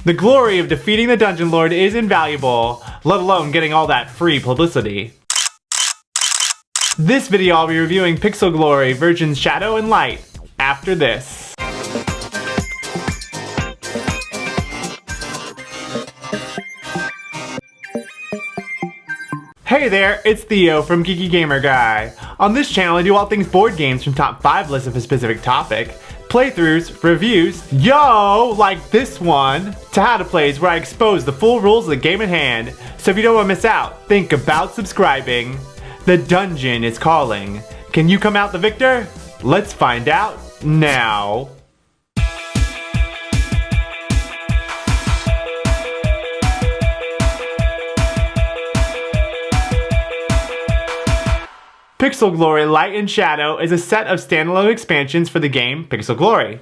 The glory of defeating the Dungeon Lord is invaluable, let alone getting all that free publicity. This video I'll be reviewing Pixel Glory versions Shadow and Light after this. Hey there, it's Theo from Geeky Gamer Guy. On this channel I do all things board games from top 5 lists of a specific topic, playthroughs, reviews, like this one, to how to plays where I expose the full rules of the game at hand. So if you don't want to miss out, think about subscribing. The dungeon is calling. Can you come out the victor? Let's find out now. Pixel Glory Light and Shadow is a set of standalone expansions for the game Pixel Glory.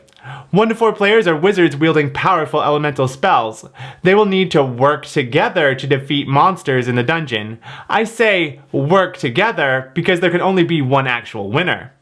1 to 4 players are wizards wielding powerful elemental spells. They will need to work together to defeat monsters in the dungeon. I say work together because there can only be one actual winner.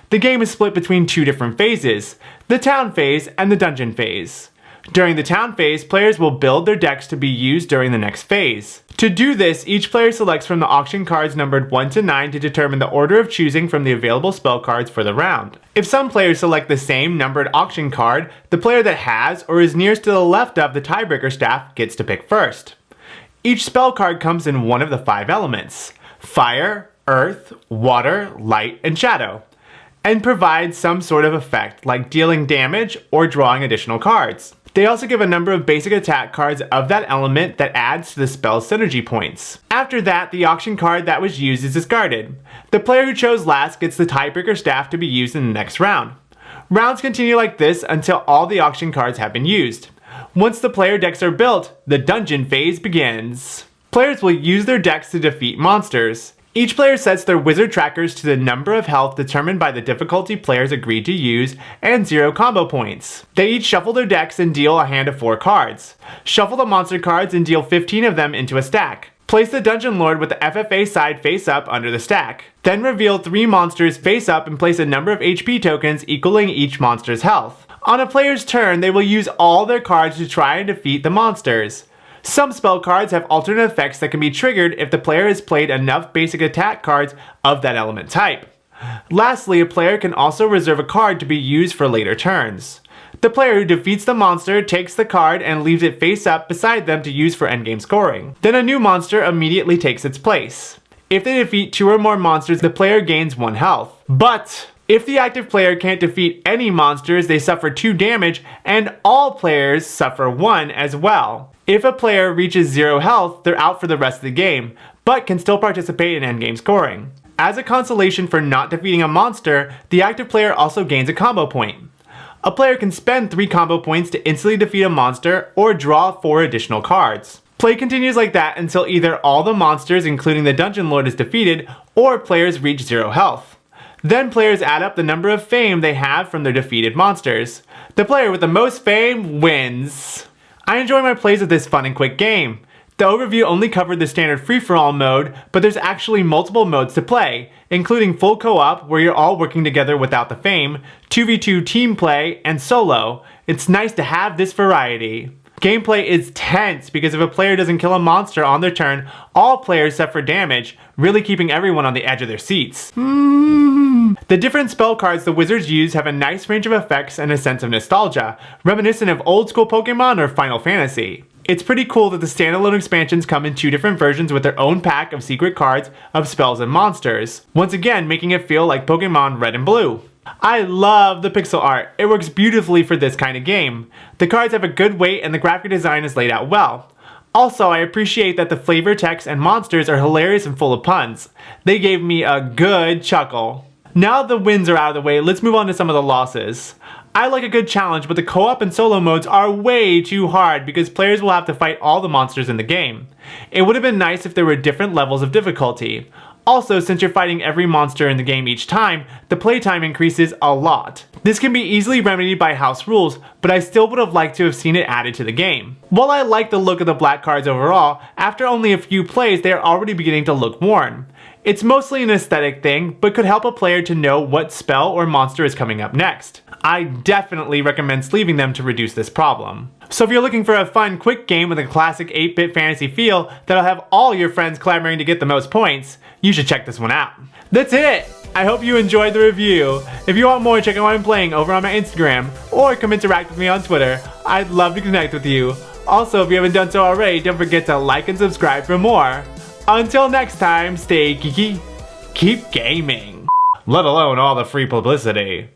The game is split between 2 different phases, the town phase and the dungeon phase. During the town phase, players will build their decks to be used during the next phase. To do this, each player selects from the auction cards numbered 1 to 9 to determine the order of choosing from the available spell cards for the round. If some players select the same numbered auction card, the player that has or is nearest to the left of the tiebreaker staff gets to pick first. Each spell card comes in one of the 5 elements: fire, earth, water, light, and shadow, and provides some sort of effect like dealing damage or drawing additional cards. They also give a number of basic attack cards of that element that adds to the spell's synergy points. After that, the auction card that was used is discarded. The player who chose last gets the tiebreaker staff to be used in the next round. Rounds continue like this until all the auction cards have been used. Once the player decks are built, the dungeon phase begins. Players will use their decks to defeat monsters. Each player sets their wizard trackers to the number of health determined by the difficulty players agreed to use and 0 combo points. They each shuffle their decks and deal a hand of 4 cards. Shuffle the monster cards and deal 15 of them into a stack. Place the Dungeon Lord with the FFA side face up under the stack. Then reveal 3 monsters face up and place a number of HP tokens equaling each monster's health. On a player's turn, they will use all their cards to try and defeat the monsters. Some spell cards have alternate effects that can be triggered if the player has played enough basic attack cards of that element type. Lastly, a player can also reserve a card to be used for later turns. The player who defeats the monster takes the card and leaves it face up beside them to use for endgame scoring. Then a new monster immediately takes its place. If they defeat 2 or more monsters, the player gains 1 health. But if the active player can't defeat any monsters, they suffer 2 damage, and all players suffer 1 as well. If a player reaches 0 health, they're out for the rest of the game, but can still participate in endgame scoring. As a consolation for not defeating a monster, the active player also gains a combo point. A player can spend 3 combo points to instantly defeat a monster or draw 4 additional cards. Play continues like that until either all the monsters, including the Dungeon Lord, is defeated, or players reach 0 health. Then players add up the number of fame they have from their defeated monsters. The player with the most fame wins. I enjoy my plays of this fun and quick game. The overview only covered the standard free-for-all mode, but there's actually multiple modes to play, including full co-op where you're all working together without the fame, 2v2 team play, and solo. It's nice to have this variety. Gameplay is tense because if a player doesn't kill a monster on their turn, all players suffer damage, really keeping everyone on the edge of their seats. The different spell cards the wizards use have a nice range of effects and a sense of nostalgia, reminiscent of old school Pokemon or Final Fantasy. It's pretty cool that the standalone expansions come in 2 different versions with their own pack of secret cards of spells and monsters, once again making it feel like Pokemon Red and Blue. I love the pixel art. It works beautifully for this kind of game. The cards have a good weight and the graphic design is laid out well. Also, I appreciate that the flavor text and monsters are hilarious and full of puns. They gave me a good chuckle. Now the wins are out of the way, let's move on to some of the losses. I like a good challenge, but the co-op and solo modes are way too hard because players will have to fight all the monsters in the game. It would have been nice if there were different levels of difficulty. Also, since you're fighting every monster in the game each time, the playtime increases a lot. This can be easily remedied by house rules, but I still would have liked to have seen it added to the game. While I like the look of the black cards overall, after only a few plays they are already beginning to look worn. It's mostly an aesthetic thing, but could help a player to know what spell or monster is coming up next. I definitely recommend sleeving them to reduce this problem. So if you're looking for a fun, quick game with a classic 8-bit fantasy feel that'll have all your friends clamoring to get the most points, you should check this one out. That's it! I hope you enjoyed the review. If you want more, check out what I'm playing over on my Instagram, or come interact with me on Twitter. I'd love to connect with you. Also, if you haven't done so already, don't forget to like and subscribe for more. Until next time, stay geeky, keep gaming. Let alone all the free publicity.